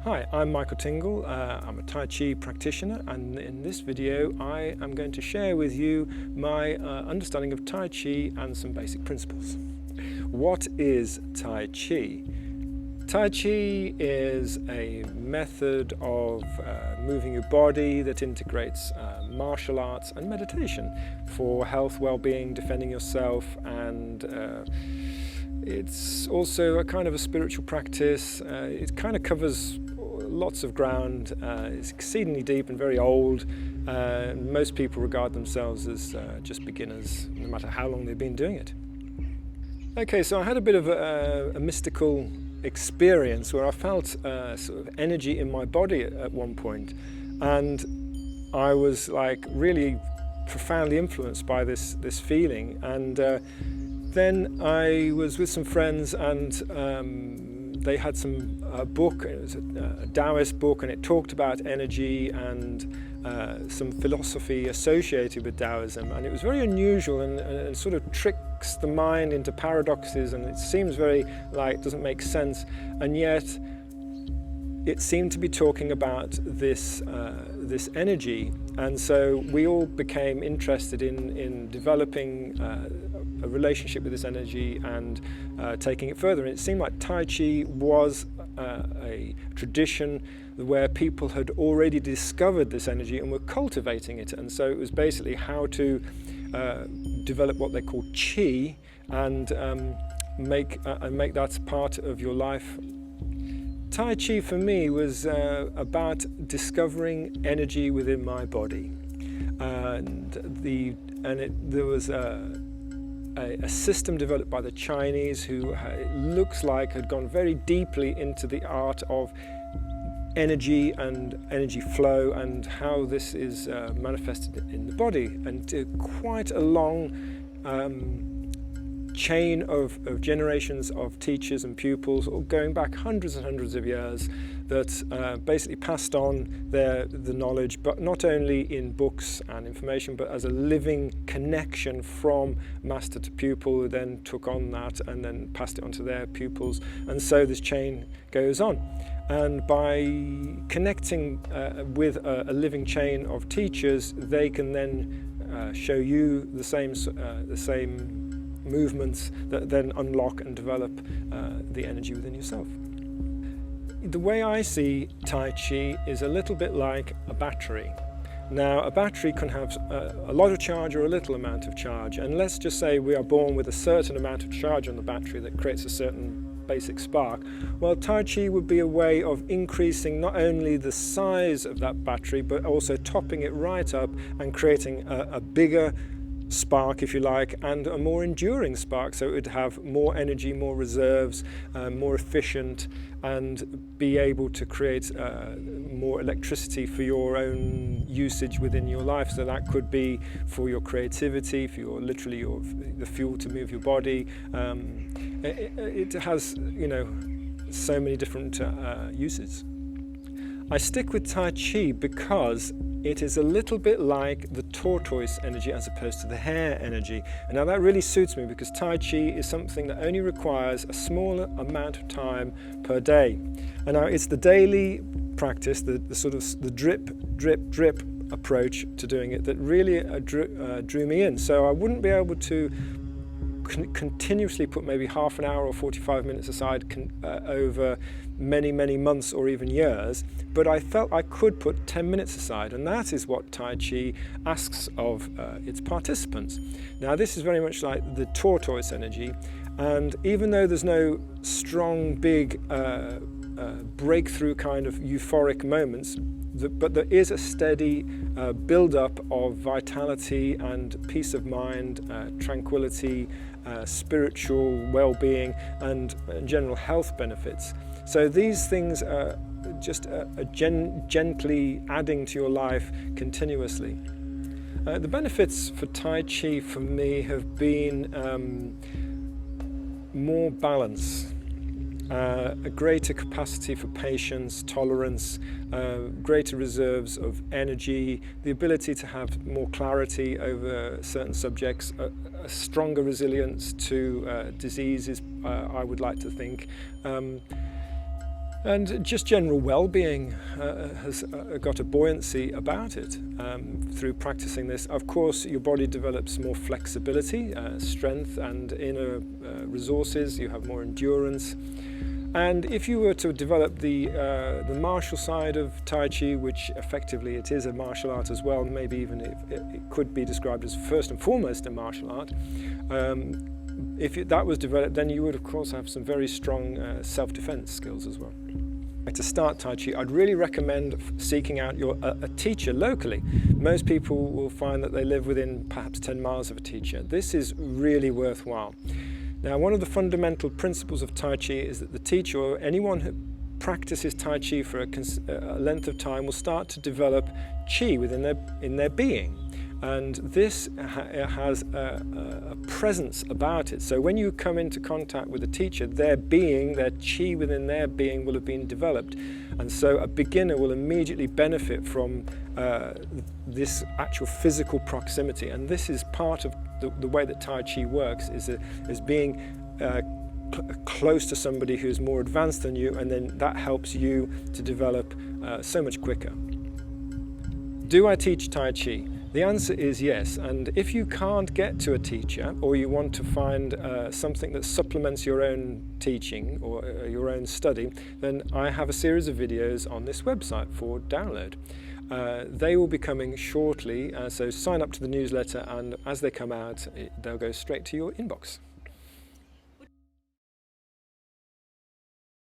Hi, I'm Michael Tingle. I'm a Tai Chi practitioner, and in this video I am going to share with you my understanding of Tai Chi and some basic principles. What is Tai Chi? Tai Chi is a method of moving your body that integrates martial arts and meditation for health, well-being, defending yourself, and it's also a kind of a spiritual practice. It kind of covers lots of ground. It's exceedingly deep and very old. Most people regard themselves as just beginners, no matter how long they've been doing it. Okay, so I had a bit of a mystical experience where I felt sort of energy in my body at one point, and I was like really profoundly influenced by this feeling. And then I was with some friends, and they had some book. It was a Taoist book, and it talked about energy and some philosophy associated with Taoism, and it was very unusual and sort of tricks the mind into paradoxes, and it seems very like doesn't make sense, and yet it seemed to be talking about this energy. And so we all became interested in developing a relationship with this energy and taking it further. And it seemed like Tai Chi was a tradition where people had already discovered this energy and were cultivating it. And so it was basically how to develop what they call Qi and make that part of your life. Tai Chi for me was about discovering energy within my body, and there was a system developed by the Chinese who it looks like had gone very deeply into the art of energy and energy flow and how this is manifested in the body, and quite a long chain of generations of teachers and pupils, all going back hundreds and hundreds of years, that basically passed on the knowledge, but not only in books and information, but as a living connection from master to pupil, who then took on that and then passed it on to their pupils, and so this chain goes on. And by connecting with a living chain of teachers, they can then show you the same movements that then unlock and develop the energy within yourself. The way I see Tai Chi is a little bit like a battery. Now, a battery can have a lot of charge or a little amount of charge, and let's just say we are born with a certain amount of charge on the battery that creates a certain basic spark. Well, Tai Chi would be a way of increasing not only the size of that battery, but also topping it right up and creating a bigger spark, if you like, and a more enduring spark, so it would have more energy, more reserves, more efficient, and be able to create more electricity for your own usage within your life. So that could be for your creativity, for your the fuel to move your body. It has, so many different uses. I stick with Tai Chi because it is a little bit like the tortoise energy as opposed to the hare energy. And now that really suits me, because Tai Chi is something that only requires a small amount of time per day. And now it's the daily practice, the sort of the drip, drip, drip approach to doing it that really drew me in. So I wouldn't be able to continuously put maybe half an hour or 45 minutes aside over many months or even years, but I felt I could put 10 minutes aside, and that is what Tai Chi asks of its participants. Now, this is very much like the tortoise energy, and even though there's no strong, big breakthrough kind of euphoric moments, but there is a steady build-up of vitality and peace of mind, tranquility, spiritual well-being, and general health benefits. So these things are just gently adding to your life continuously. The benefits for Tai Chi for me have been more balance, a greater capacity for patience, tolerance, greater reserves of energy, the ability to have more clarity over certain subjects, a stronger resilience to diseases, I would like to think. And just general well-being has got a buoyancy about it through practicing this. Of course, your body develops more flexibility, strength and inner resources. You have more endurance. And if you were to develop the martial side of Tai Chi, which effectively it is a martial art as well, maybe even it could be described as first and foremost a martial art, if that was developed, then you would of course have some very strong self-defense skills as well. To start Tai Chi, I'd really recommend seeking out a teacher locally. Most people will find that they live within perhaps 10 miles of a teacher. This is really worthwhile. Now, one of the fundamental principles of Tai Chi is that the teacher, or anyone who practices Tai Chi for a length of time, will start to develop Qi in their being. And this has a presence about it. So when you come into contact with a teacher, their being, their Qi within their being will have been developed. And so a beginner will immediately benefit from this actual physical proximity. And this is part of the way that Tai Chi works, is being close to somebody who's more advanced than you, and then that helps you to develop so much quicker. Do I teach Tai Chi? The answer is yes, and if you can't get to a teacher, or you want to find something that supplements your own teaching or your own study, then I have a series of videos on this website for download. They will be coming shortly, so sign up to the newsletter, and as they come out, they'll go straight to your inbox.